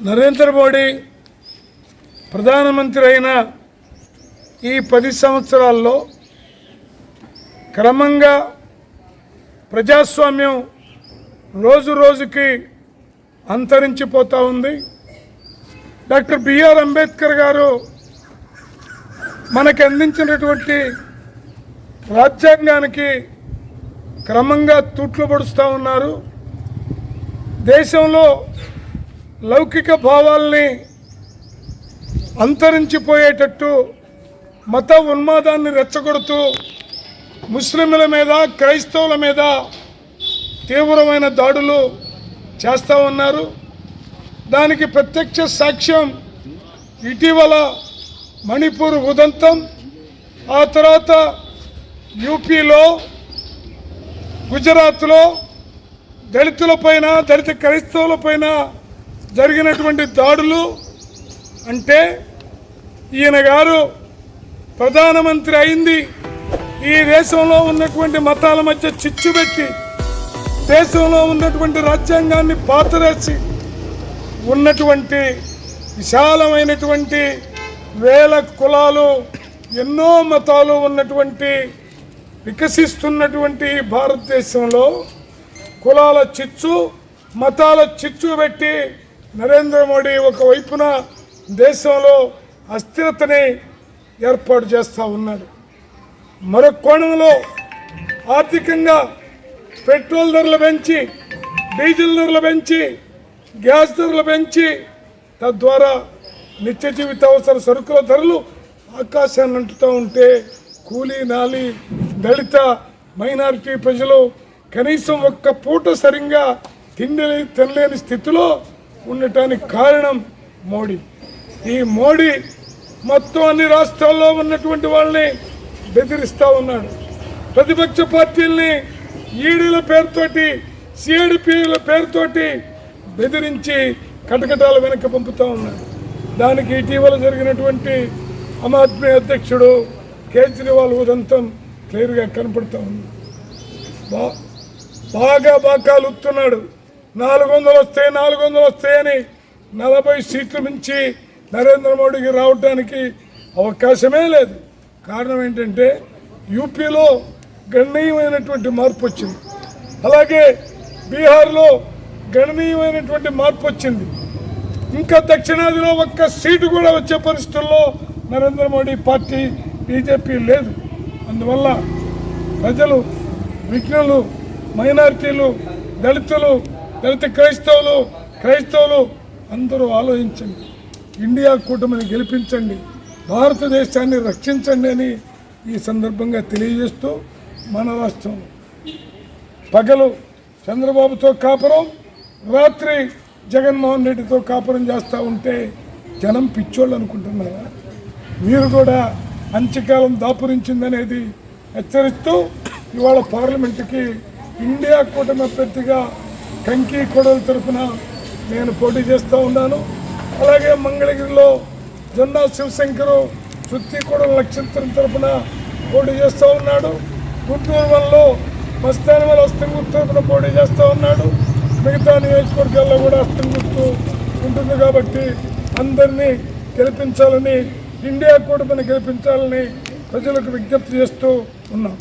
నరేంద్ర మోడీ ప్రధానమంత్రి అయిన ఈ 10 సంవత్సరాల్లో క్రమంగా ప్రజాస్వామ్యం రోజు రోజుకి అంతరించిపోతూ ఉంది. డాక్టర్ బిఆర్ అంబేద్కర్ గారు మనకు అందించినటువంటి రాజ్యాంగానికి క్రమంగా తూట్లు పొడుస్తూ ఉన్నారు. దేశంలో లౌకిక భావాల్ని అంతరించిపోయేటట్టు మత ఉన్మాదాన్ని రెచ్చగొడుతూ ముస్లింల మీద క్రైస్తవుల మీద తీవ్రమైన దాడులు చేస్తూ ఉన్నారు. దానికి ప్రత్యక్ష సాక్ష్యం ఇటీవల మణిపూర్ ఉదంతం, ఆ తర్వాత యూపీలో గుజరాత్లో దళితులపైన దళిత క్రైస్తవులపైన జరిగినటువంటి దాడులు. అంటే ఈయన గారు ప్రధానమంత్రి అయింది ఈ దేశంలో ఉన్నటువంటి మతాల మధ్య చిచ్చు పెట్టి దేశంలో ఉన్నటువంటి రాజ్యాంగాన్ని పాతరేసి ఉన్నటువంటి విశాలమైనటువంటి వేల కులాలు ఎన్నో మతాలు ఉన్నటువంటి వికసిస్తున్నటువంటి భారతదేశంలో కులాల చిచ్చు మతాల చిచ్చు పెట్టి నరేంద్ర మోడీ ఒకవైపున దేశంలో అస్థిరతని ఏర్పాటు చేస్తూ ఉన్నాడు. మరొక కోణంలో ఆర్థికంగా పెట్రోల్ ధరలు పెంచి డీజిల్ ధరలు పెంచి గ్యాస్ ధరలు పెంచి తద్వారా నిత్య జీవితావసర సరుకుల ధరలు ఆకాశాన్ని అంటుతూ ఉంటే కూలీ నాలి దళిత మైనారిటీ ప్రజలు కనీసం ఒక్క పూట సరిగ్గా తినలేని స్థితిలో ఉండటానికి కారణం మోడీ. ఈ మోడీ మొత్తం అన్ని రాష్ట్రాల్లో ఉన్నటువంటి వాళ్ళని బెదిరిస్తూ ఉన్నాడు. ప్రతిపక్ష పార్టీల్ని ఈడీల పేరుతోటి సిఐడిపిల పేరుతోటి బెదిరించి కటకటాల వెనక పంపుతూ ఉన్నాడు. దానికి ఇటీవల జరిగినటువంటి ఆమ్ ఆద్మీ అధ్యక్షుడు కేజ్రీవాల్ ఉదంతం క్లియర్గా కనపడుతూ ఉంది. బాగా బాకాలు ఉత్తున్నాడు. 400 వస్తాయని 40 సీట్లు మించి నరేంద్ర మోడీకి రావడానికి అవకాశమే లేదు. కారణం ఏంటంటే యూపీలో గణనీయమైనటువంటి మార్పు వచ్చింది, అలాగే బీహార్లో గణనీయమైనటువంటి మార్పు వచ్చింది. ఇంకా దక్షిణాదిలో ఒక్క సీటు కూడా వచ్చే పరిస్థితుల్లో నరేంద్ర మోడీ పార్టీ బీజేపీ లేదు. అందువల్ల ప్రజలు, విఘ్నులు, మైనారిటీలు, దళితులు, దళిత క్రైస్తవులు అందరూ ఆలోచించండి. ఇండియా కూటమిని గెలిపించండి, భారతదేశాన్ని రక్షించండి అని ఈ సందర్భంగా తెలియజేస్తూ, మన రాష్ట్రం పగలు చంద్రబాబుతో కాపురం, రాత్రి జగన్మోహన్ రెడ్డితో కాపురం చేస్తూ ఉంటే జనం పిచ్చోళ్ళు అనుకుంటున్నారా? మీరు కూడా అంత్యకాలం దాపురించిందనేది హెచ్చరిస్తూ ఇవాళ పార్లమెంటుకి ఇండియా కూటమి అభ్యర్థిగా కంకి కొడల తరఫున నేను పోటీ చేస్తూ ఉన్నాను. అలాగే మంగళగిరిలో జొన్నా శివశంకరు సుత్తి కొడల నక్షత్రం తరఫున పోటీ చేస్తూ ఉన్నాడు. గుంటూరు వనలో మస్తాన్ వాళ్ళ అస్తం గుర్తు తరఫున పోటీ చేస్తూ ఉన్నాడు. మిగతా నియోజకవర్గాల్లో కూడా అస్తం గుర్తు ఉంటుంది. కాబట్టి అందరినీ గెలిపించాలని, ఇండియా కూటమిని గెలిపించాలని ప్రజలకు విజ్ఞప్తి చేస్తూ ఉన్నాం.